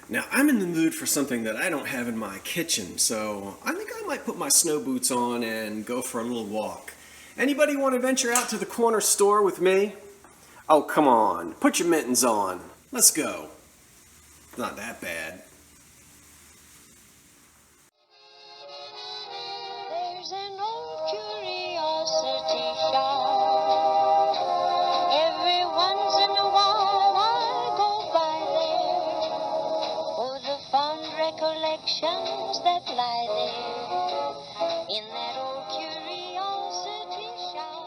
Now, I'm in the mood for something that I don't have in my kitchen, so I think I might put my snow boots on and go for a little walk. Anybody want to venture out to the corner store with me? Oh, come on. Put your mittens on. Let's go. Not that bad. There's an old curiosity shop. Every once in a while I go by there for the fond recollections that lie there in that old curiosity shop.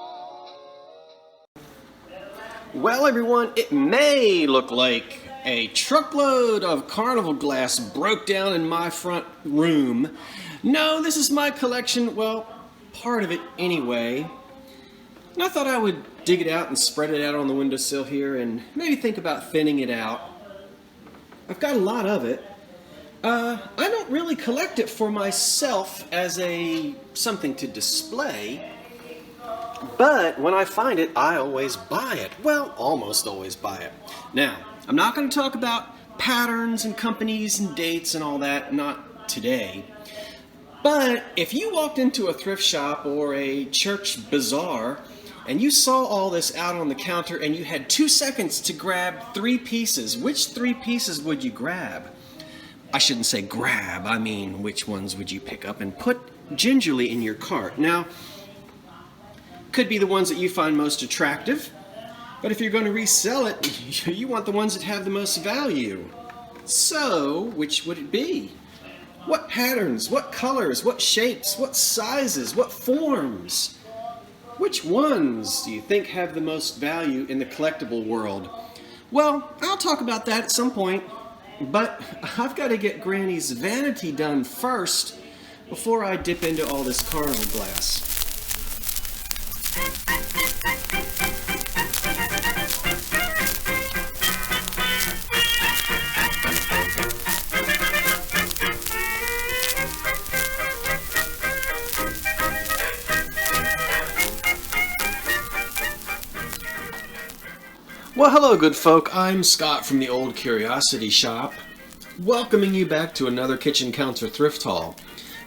Well, everyone, it may look like a truckload of Carnival Glass broke down in my front room. No, this is my collection, well, part of it anyway. And I thought I would dig it out and spread it out on the windowsill here and maybe think about thinning it out. I've got a lot of it. I don't really collect it for myself as something to display. But when I find it, I always buy it. Well, almost always buy it. Now, I'm not going to talk about patterns and companies and dates and all that, not today. But if you walked into a thrift shop or a church bazaar and you saw all this out on the counter and you had 2 seconds to grab 3 pieces, which 3 pieces would you grab? I shouldn't say grab, I mean which ones would you pick up and put gingerly in your cart? Now, could be the ones that you find most attractive, but if you're going to resell it, you want the ones that have the most value. So, which would it be? What patterns, what colors, what shapes, what sizes, what forms? Which ones do you think have the most value in the collectible world? Well, I'll talk about that at some point, but I've got to get Granny's vanity done first before I dip into all this Carnival Glass. Well, hello, good folk. I'm Scott from the Old Curiosity Shop, welcoming you back to another kitchen counter thrift haul.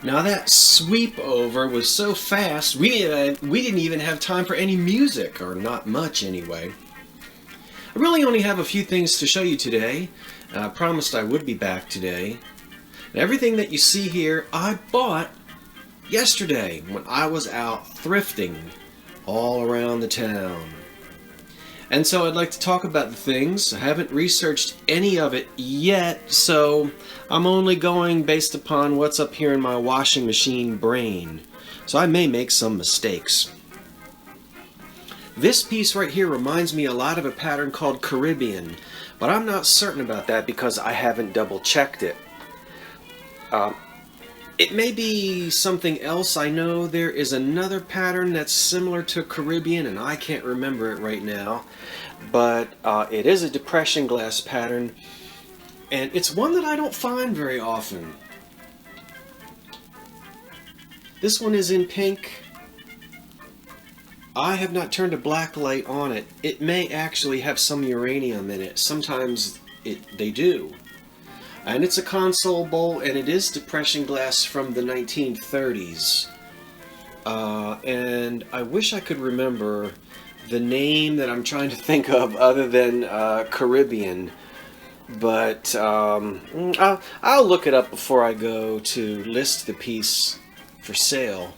Now, that sweep over was so fast, we didn't even have time for any music, or not much anyway. I really only have a few things to show you today. I promised I would be back today. And everything that you see here, I bought yesterday when I was out thrifting all around the town. And so I'd like to talk about the things. I haven't researched any of it yet, so I'm only going based upon what's up here in my washing machine brain. So I may make some mistakes. This piece right here reminds me a lot of a pattern called Caribbean, but I'm not certain about that because I haven't double checked it. It may be something else. I know there is another pattern that's similar to Caribbean and I can't remember it right now, but it is a depression glass pattern and it's one that I don't find very often. This one is in pink. I have not turned a black light on it. It may actually have some uranium in it. Sometimes they do. And it's a console bowl, and it is depression glass from the 1930s. And I wish I could remember the name that I'm trying to think of other than Caribbean. But I'll look it up before I go to list the piece for sale.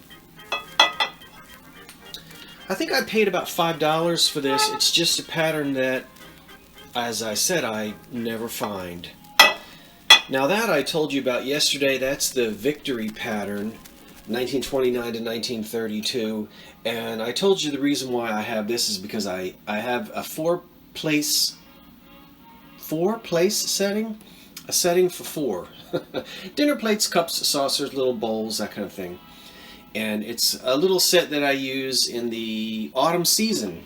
I think I paid about $5 for this. It's just a pattern that, as I said, I never find. Now that I told you about yesterday, that's the Victory pattern, 1929 to 1932, and I told you the reason why I have this is because I have a four place setting, a setting for 4. Dinner plates, cups, saucers, little bowls, that kind of thing. And it's a little set that I use in the autumn season.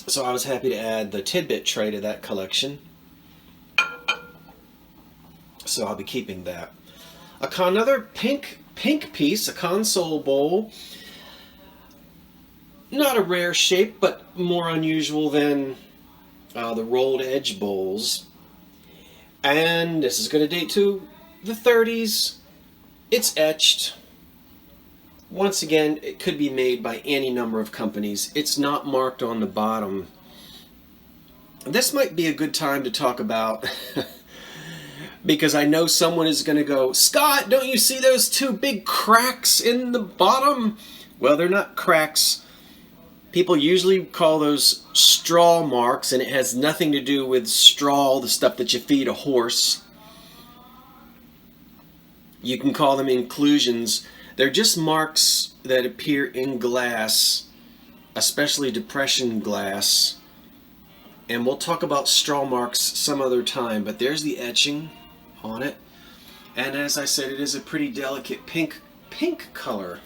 So I was happy to add the tidbit tray to that collection. So I'll be keeping that. Another pink piece, a console bowl. Not a rare shape, but more unusual than the rolled edge bowls. And this is going to date to the 30s. It's etched. Once again, it could be made by any number of companies. It's not marked on the bottom. This might be a good time to talk about, because I know someone is going to go, Scott, don't you see those two big cracks in the bottom? Well, they're not cracks. People usually call those straw marks, and it has nothing to do with straw, the stuff that you feed a horse. You can call them inclusions. They're just marks that appear in glass, especially depression glass. And we'll talk about straw marks some other time, but there's the etching on it. And as I said, it is a pretty delicate pink color.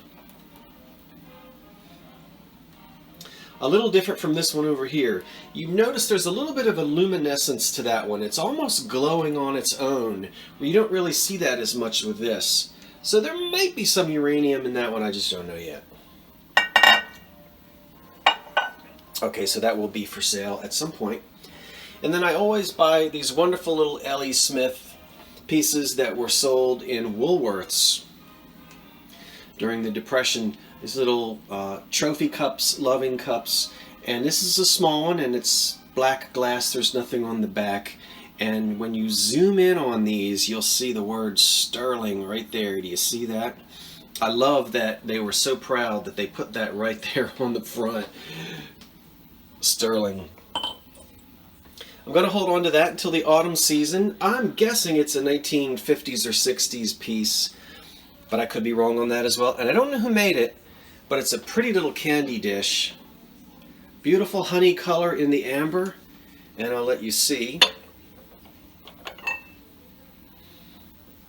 A little different from this one over here. You notice there's a little bit of a luminescence to that one. It's almost glowing on its own. You don't really see that as much with this. So there might be some uranium in that one, I just don't know yet. Okay, so that will be for sale at some point. And then I always buy these wonderful little L.E. Smith pieces that were sold in Woolworths during the Depression. These little trophy cups, loving cups. And this is a small one, and it's black glass. There's nothing on the back. And when you zoom in on these, you'll see the word Sterling right there. Do you see that? I love that they were so proud that they put that right there on the front. Sterling. I'm going to hold on to that until the autumn season. I'm guessing it's a 1950s or 60s piece, but I could be wrong on that as well. And I don't know who made it, but it's a pretty little candy dish. Beautiful honey color in the amber, and I'll let you see.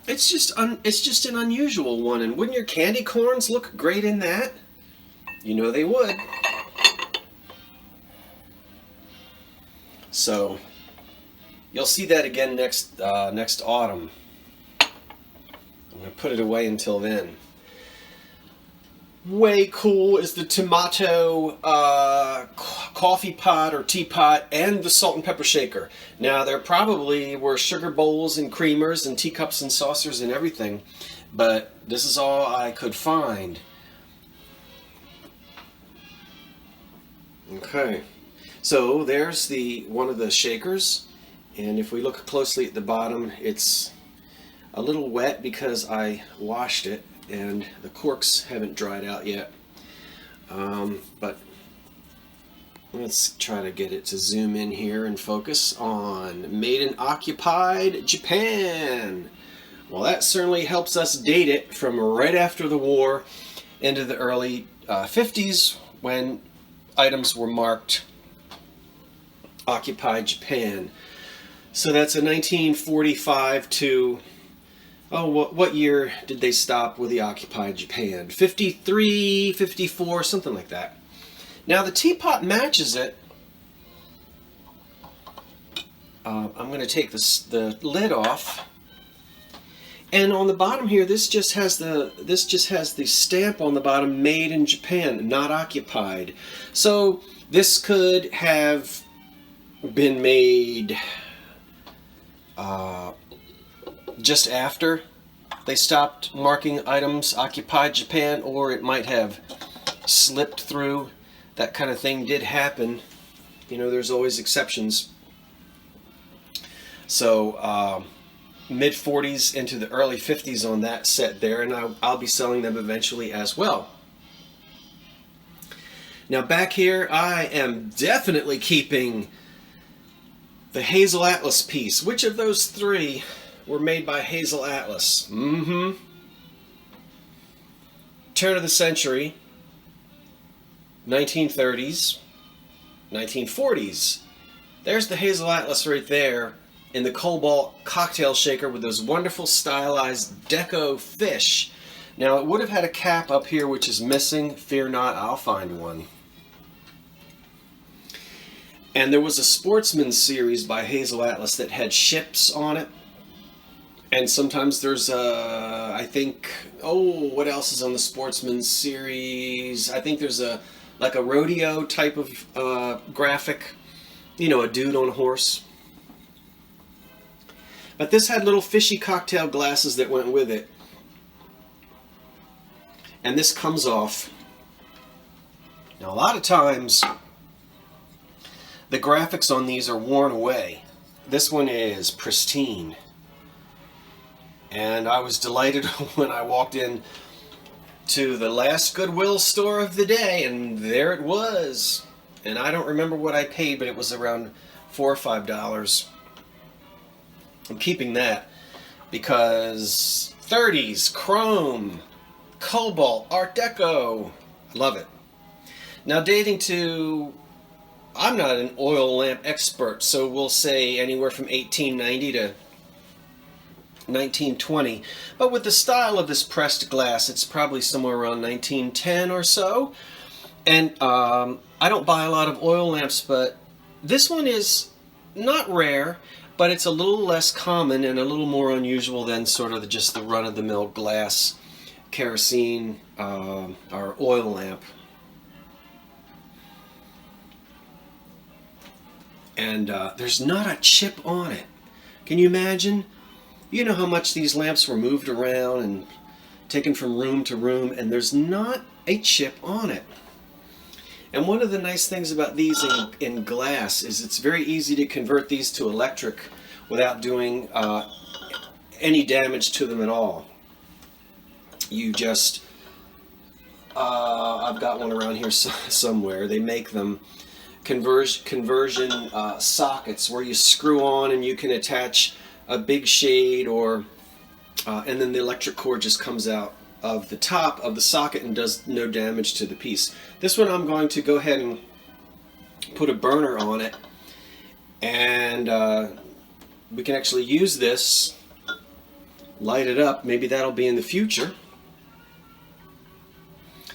It's just an unusual one, and wouldn't your candy corns look great in that? You know they would. So you'll see that again next autumn. I'm going to put it away until then. Way cool is the tomato coffee pot or teapot and the salt and pepper shaker. Now there probably were sugar bowls and creamers and teacups and saucers and everything, but this is all I could find. Okay, so there's one of the shakers, and if we look closely at the bottom, it's a little wet because I washed it and the corks haven't dried out yet. But let's try to get it to zoom in here and focus on Made in Occupied Japan. Well, that certainly helps us date it from right after the war into the early 50s when items were marked Occupied Japan. So that's a 1945 to, oh, what year did they stop with the Occupied Japan? 53, 54, something like that. Now the teapot matches it. I'm going to take the lid off, and on the bottom here, this just has the stamp on the bottom, Made in Japan, not occupied. So this could have been made just after they stopped marking items Occupied Japan, or it might have slipped through. That kind of thing did happen. You know, there's always exceptions. So mid 40s into the early 50s on that set there, and I'll be selling them eventually as well. Now back here, I am definitely keeping the Hazel Atlas piece. Which of those three were made by Hazel Atlas? Turn of the century, 1930s, 1940s. There's the Hazel Atlas right there in the cobalt cocktail shaker with those wonderful stylized deco fish. Now it would have had a cap up here which is missing. Fear not, I'll find one. And there was a Sportsman series by Hazel Atlas that had ships on it. And sometimes there's I think, oh, what else is on the Sportsman series? I think there's like a rodeo type of graphic. You know, a dude on a horse. But this had little fishy cocktail glasses that went with it. And this comes off. Now a lot of times the graphics on these are worn away. This one is pristine. And I was delighted when I walked in to the last Goodwill store of the day, and there it was. And I don't remember what I paid, but it was around $4 or $5. I'm keeping that because 30s, chrome, cobalt, Art Deco. I love it. Now dating to, I'm not an oil lamp expert, so we'll say anywhere from 1890 to 1920, but with the style of this pressed glass, it's probably somewhere around 1910 or so. And I don't buy a lot of oil lamps, but this one is not rare, but it's a little less common and a little more unusual than sort of just the run-of-the-mill glass kerosene or oil lamp. And there's not a chip on it. Can you imagine? You know how much these lamps were moved around and taken from room to room, and there's not a chip on it. And one of the nice things about these in glass is it's very easy to convert these to electric without doing any damage to them at all. You just, I've got one around here somewhere. They make them conversion sockets where you screw on and you can attach a big shade, or and then the electric cord just comes out of the top of the socket and does no damage to the piece. This one I'm going to go ahead and put a burner on it, and we can actually use this, light it up. Maybe that'll be in the future.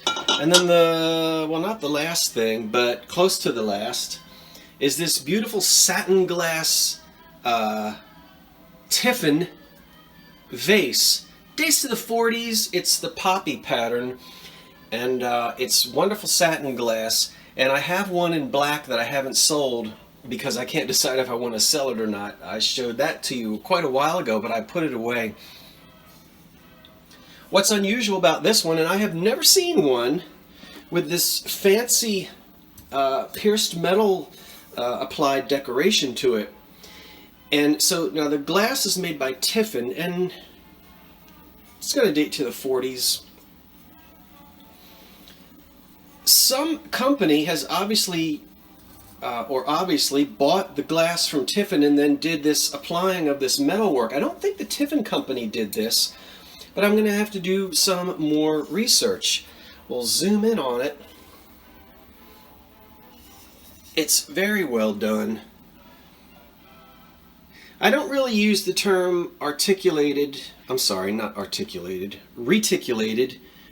And then well, not the last thing, but close to the last, is this beautiful satin glass Tiffin vase. Dates to the 40s. It's the poppy pattern, and it's wonderful satin glass. And I have one in black that I haven't sold because I can't decide if I want to sell it or not. I showed that to you quite a while ago, but I put it away. What's unusual about this one, and I have never seen one with this fancy pierced metal applied decoration to it. And so now the glass is made by Tiffin, and it's going to date to the 40s. Some company has obviously bought the glass from Tiffin and then did this applying of this metal work. I don't think the Tiffin company did this, but I'm going to have to do some more research. We'll zoom in on it. It's very well done. I don't really use the term reticulated,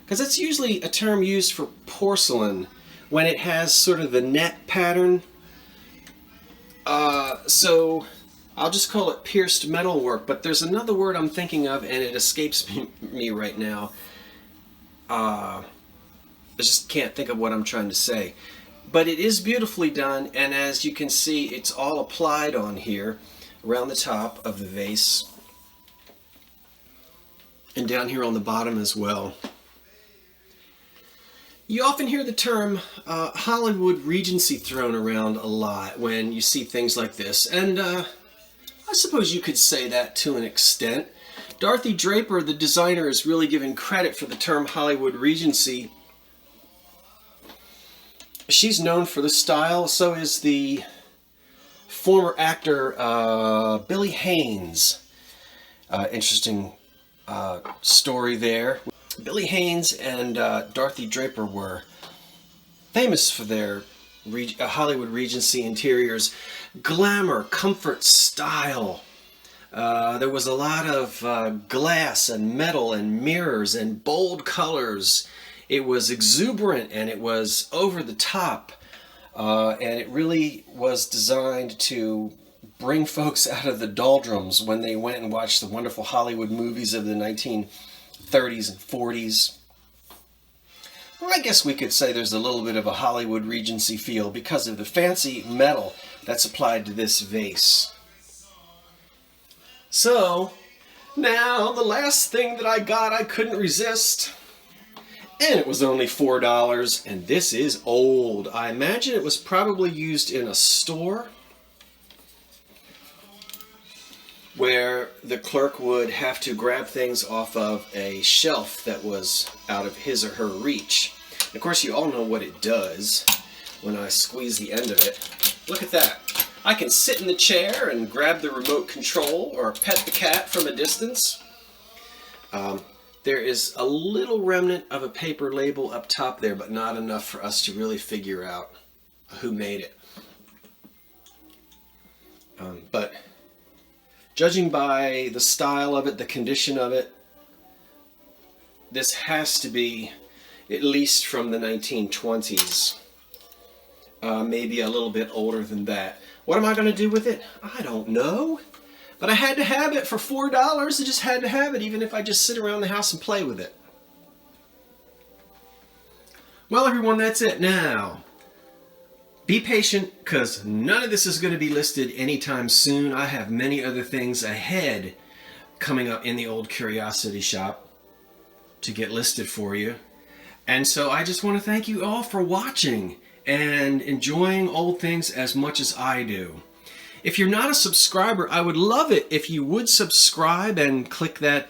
because it's usually a term used for porcelain when it has sort of the net pattern. So I'll just call it pierced metal work, but there's another word I'm thinking of and it escapes me right now. I just can't think of what I'm trying to say. But it is beautifully done, and as you can see, it's all applied on here around the top of the vase and down here on the bottom as well. You often hear the term Hollywood Regency thrown around a lot when you see things like this, and I suppose you could say that to an extent. Dorothy Draper, the designer, is really given credit for the term Hollywood Regency. She's known for the style, so is the former actor Billy Haynes. Interesting story there. Billy Haynes and Dorothy Draper were famous for their Hollywood Regency interiors. Glamour, comfort, style. There was a lot of glass and metal and mirrors and bold colors. It was exuberant and it was over the top. And it really was designed to bring folks out of the doldrums when they went and watched the wonderful Hollywood movies of the 1930s and 40s. Well, I guess we could say there's a little bit of a Hollywood Regency feel because of the fancy metal that's applied to this vase. So, now the last thing that I got I couldn't resist. And it was only $4, and this is old. I imagine it was probably used in a store where the clerk would have to grab things off of a shelf that was out of his or her reach. Of course, you all know what it does when I squeeze the end of it. Look at that. I can sit in the chair and grab the remote control or pet the cat from a distance. There is a little remnant of a paper label up top there, but not enough for us to really figure out who made it. But judging by the style of it, the condition of it, this has to be at least from the 1920s. Maybe a little bit older than that. What am I going to do with it? I don't know. But I had to have it for $4. I just had to have it, even if I just sit around the house and play with it. Well, everyone, that's it now. Be patient, because none of this is going to be listed anytime soon. I have many other things ahead coming up in the old curiosity shop to get listed for you. And so I just want to thank you all for watching and enjoying old things as much as I do. If you're not a subscriber, I would love it if you would subscribe and click that.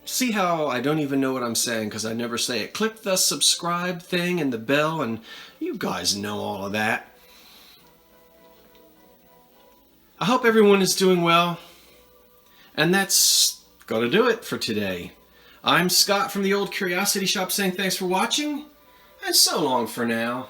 See how I don't even know what I'm saying because I never say it. Click the subscribe thing and the bell, and you guys know all of that. I hope everyone is doing well. And that's going to do it for today. I'm Scott from the Old Curiosity Shop saying thanks for watching, and so long for now.